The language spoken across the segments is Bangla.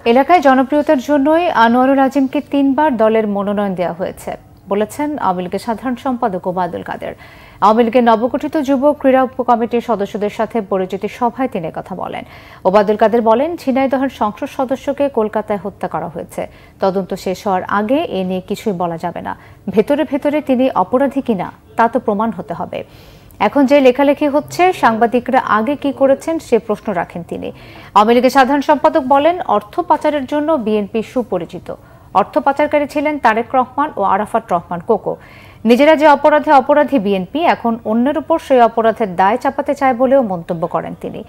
এলাকায় জনপ্রিয়তার জন্যই আনোয়ারুল আজিমকে 3 বার দলের মনোনয়ন দেওয়া হয়েছে বলেছেন আওয়ামী লীগের সাধারণ সম্পাদক ওবায়দুল কাদের। আওয়ামী লীগের নবগঠিত যুব ক্রীড়া উপকমিটির সদস্যদের সাথে পরিচিতি সভায় তিনি কথা বলেন। ওবায়দুল কাদের বলেন, ঝিনাইদহের সংসদ সদস্যকে কলকাতায় হত্যা করা হয়েছে। তদন্ত শেষ হওয়ার আগে এ নিয়ে কিছুই বলা যাবে না। ভেতরে ভেতরে তিনি অপরাধী কিনা তা তো প্রমাণ হতে হবে। এখন যে লেখালেখি হচ্ছে, সাংবাদিকরা আগে কি করেছেন সে প্রশ্ন রাখেন তিনি। আওয়ামী লীগের সাধারণ সম্পাদক বলেন, অর্থ পাচারের জন্য বিএনপি সুপরিচিত। অর্থ পাচারকারী ছিলেন তারেক রহমান ও আরাফাত রহমান কোকো। নিজেরা যে অপরাধে অপরাধী বিএনপি, এখন অন্যের উপর সেই অপরাধের দায় চাপাতে চায় বলেও মন্তব্য করেন তিনি।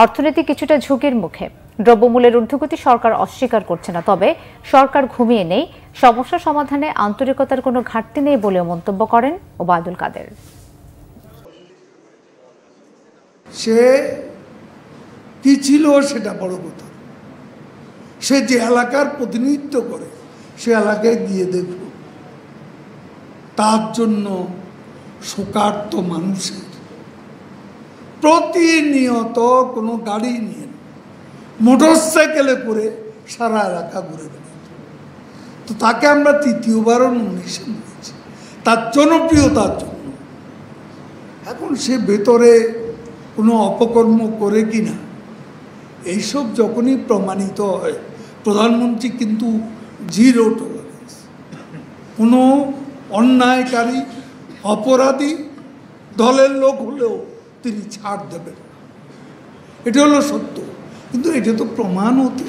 অর্থনীতি কিছুটা ঝুঁকির মুখে। দ্রব্যমূল্যের ঊর্ধ্বগতি সরকার অস্বীকার করছে না, তবে সরকার ঘুমিয়ে নেই। সমস্যা সমাধানে আন্তরিকতার কোনো ঘাটতি নেই বলেও মন্তব্য করেন ওবায়দুল কাদের। সে কি ছিল সেটা বড় কথা। সে যে এলাকার প্রতিনিধিত্ব করে সে এলাকায় গিয়ে দেখুন, তার জন্য শোকার্ত মানুষের প্রতিনিয়ত কোনো গাড়ি নিয়ে মোটর সাইকেলে করে সারা এলাকা ঘুরে বেড়াত। তো তাকে আমরা তৃতীয়বারও নমিনেশন দিয়েছি তার জনপ্রিয়তার জন্য। এখন সে ভেতরে কোনো অপকর্ম করে কিনা এইসব যখনই প্রমাণিত হয়, প্রধানমন্ত্রী কিন্তু জিরো টলারেন্স। কোনো অন্যায়কারী অপরাধী দলের লোক হলেও তিনি ছাড় দেবেন। এটা হলো সত্য, কিন্তু এটা তো প্রমাণ হতে